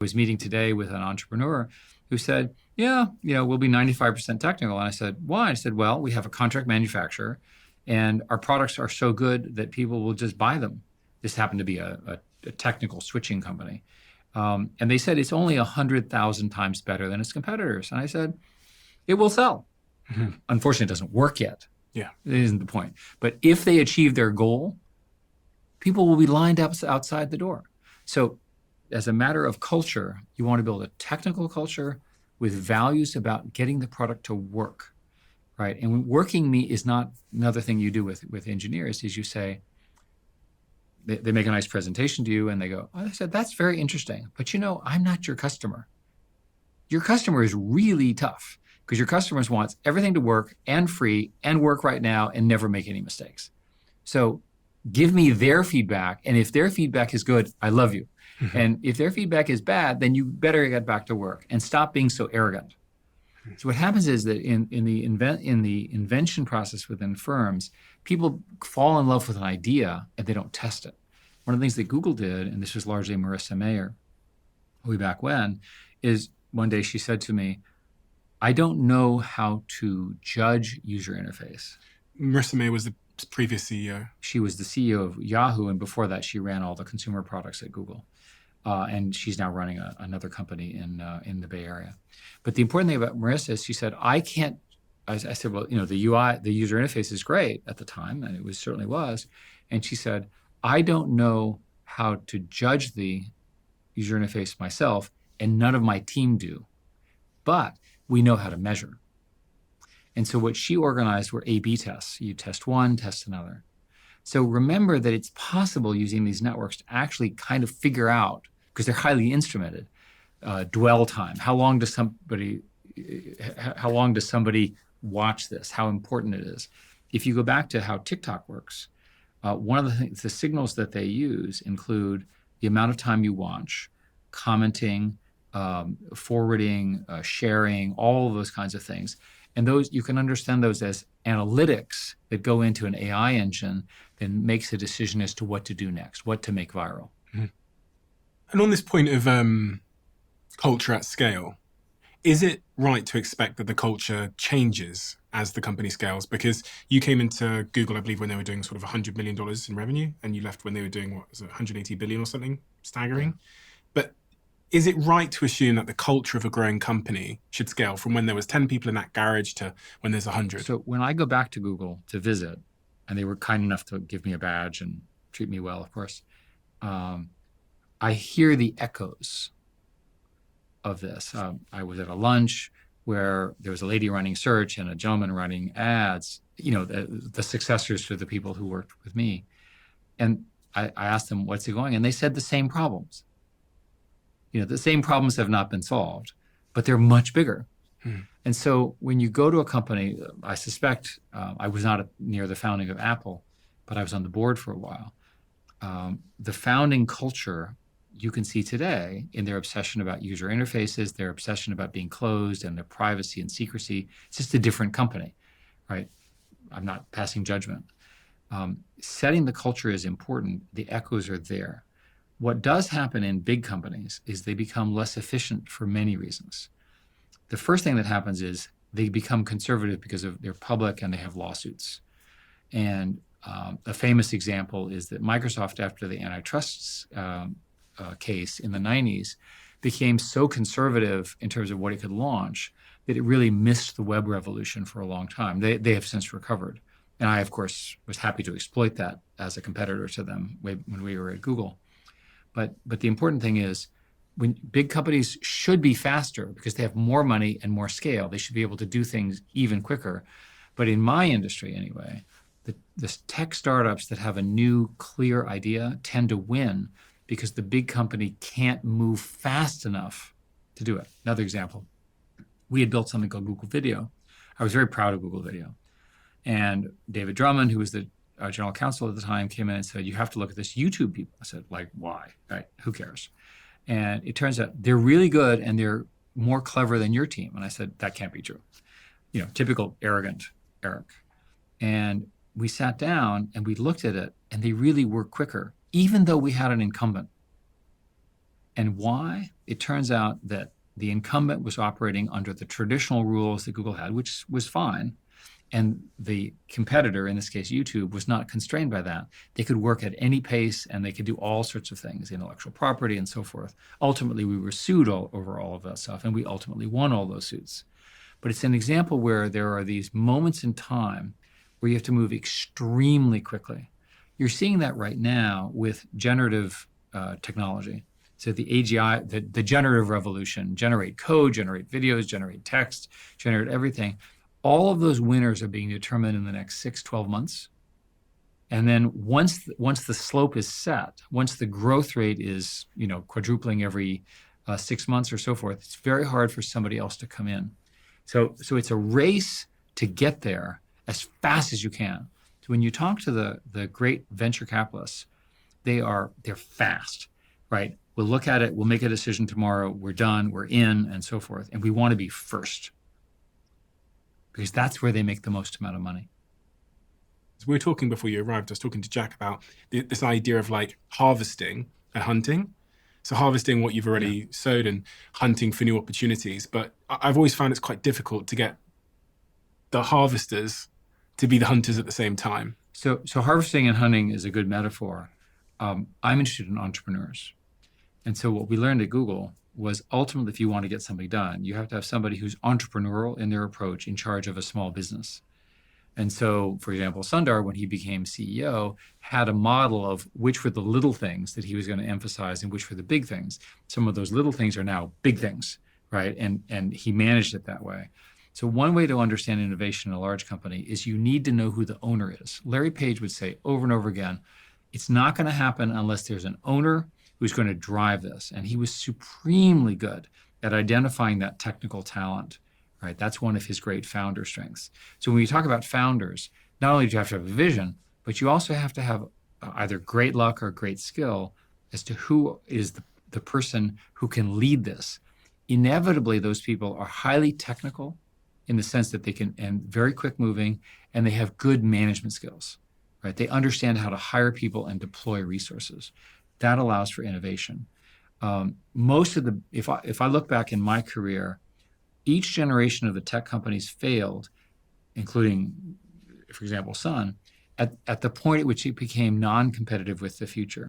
was meeting today with an entrepreneur who said, yeah, we'll be 95% technical. And I said, why? I said, well, we have a contract manufacturer and our products are so good that people will just buy them. This happened to be a technical switching company. And they said it's only 100,000 times better than its competitors. And I said, it will sell. Mm-hmm. Unfortunately, it doesn't work yet. Yeah. It isn't the point. But if they achieve their goal, people will be lined up outside the door. So as a matter of culture, you want to build a technical culture with values about getting the product to work, right? And working me is not another thing you do with engineers is you say, they make a nice presentation to you and they go, oh, I said, that's very interesting. But I'm not your customer. Your customer is really tough because your customers wants everything to work and free and work right now and never make any mistakes. So give me their feedback. And if their feedback is good, I love you. Mm-hmm. And if their feedback is bad, then you better get back to work and stop being so arrogant. Mm-hmm. So what happens is that in the invention process within firms, people fall in love with an idea and they don't test it. One of the things that Google did, and this was largely Marissa Mayer, way back when, is one day she said to me, I don't know how to judge user interface. Marissa Mayer was the previous CEO. She was the CEO of Yahoo, and before that, she ran all the consumer products at Google. And she's now running another company in the Bay Area. But the important thing about Marissa is she said, I said, well, the UI, the user interface is great at the time, and it certainly was. And she said, I don't know how to judge the user interface myself, and none of my team do. But we know how to measure. And so what she organized were A/B tests. You test one, test another. So remember that it's possible using these networks to actually kind of figure out, because they're highly instrumented, dwell time. How long does somebody watch this? How important it is? If you go back to how TikTok works, one of the signals that they use include the amount of time you watch, commenting, forwarding, sharing, all of those kinds of things. And those, you can understand those as analytics that go into an AI engine that makes a decision as to what to do next, what to make viral. Mm-hmm. And on this point of culture at scale, is it right to expect that the culture changes as the company scales? Because you came into Google, I believe, when they were doing sort of $100 million in revenue, and you left when they were doing, what was it, 180 billion or something? Staggering. Yeah. But is it right to assume that the culture of a growing company should scale from when there was 10 people in that garage to when there's 100? So when I go back to Google to visit, and they were kind enough to give me a badge and treat me well, of course, I hear the echoes of this. I was at a lunch where there was a lady running search and a gentleman running ads, the successors to the people who worked with me. And I asked them, what's it going? And they said the same problems. The same problems have not been solved, but they're much bigger. Hmm. And so when you go to a company, I suspect, I was not near the founding of Apple, but I was on the board for a while. The founding culture you can see today in their obsession about user interfaces, their obsession about being closed and their privacy and secrecy. It's just a different company, right? I'm not passing judgment. Setting the culture is important. The echoes are there. What does happen in big companies is they become less efficient for many reasons. The first thing that happens is they become conservative because they're public and they have lawsuits. And a famous example is that Microsoft, after the antitrust case in the 90s, became so conservative in terms of what it could launch that it really missed the web revolution for a long time. They have since recovered. And I, of course, was happy to exploit that as a competitor to them when we were at Google. But the important thing is, when big companies should be faster because they have more money and more scale. They should be able to do things even quicker. But in my industry anyway, the tech startups that have a new, clear idea tend to win because the big company can't move fast enough to do it. Another example, we had built something called Google Video. I was very proud of Google Video. And David Drummond, who was the general counsel at the time, came in and said, you have to look at this YouTube people. I said, like, why? Right? Who cares? And it turns out they're really good and they're more clever than your team. And I said, that can't be true. Typical arrogant Eric. And we sat down and we looked at it and they really were quicker, even though we had an incumbent. And why? It turns out that the incumbent was operating under the traditional rules that Google had, which was fine. And the competitor, in this case YouTube, was not constrained by that. They could work at any pace and they could do all sorts of things, intellectual property and so forth. Ultimately, we were sued over all of that stuff, and we ultimately won all those suits. But it's an example where there are these moments in time where you have to move extremely quickly. You're seeing that right now with generative technology. So the AGI, the generative revolution, generate code, generate videos, generate text, generate everything. All of those winners are being determined in the next 6, 12 months. And then once the slope is set, once the growth rate is quadrupling every 6 months or so forth, it's very hard for somebody else to come in. So it's a race to get there as fast as you can. So when you talk to the great venture capitalists, they're fast, right? We'll look at it, we'll make a decision tomorrow, we're done, we're in, and so forth. And we want to be first, because that's where they make the most amount of money. As we were talking before you arrived, I was talking to Jack about this idea of like harvesting and hunting. So harvesting what you've already sowed and hunting for new opportunities. But I've always found it's quite difficult to get the harvesters to be the hunters at the same time. So harvesting and hunting is a good metaphor. I'm interested in entrepreneurs. And so what we learned at Google was ultimately, if you want to get something done, you have to have somebody who's entrepreneurial in their approach, in charge of a small business. And so, for example, Sundar, when he became CEO, had a model of which were the little things that he was going to emphasize and which were the big things. Some of those little things are now big things, right? And he managed it that way. So one way to understand innovation in a large company is you need to know who the owner is. Larry Page would say over and over again, it's not going to happen unless there's an owner who's going to drive this. And he was supremely good at identifying that technical talent, right? That's one of his great founder strengths. So when you talk about founders, not only do you have to have a vision, but you also have to have either great luck or great skill as to who is the person who can lead this. Inevitably, those people are highly technical in the sense that they can, and very quick moving, and they have good management skills, right? They understand how to hire people and deploy resources. That allows for innovation. If I look back in my career, each generation of the tech companies failed, including, for example, Sun, at the point at which it became non-competitive with the future.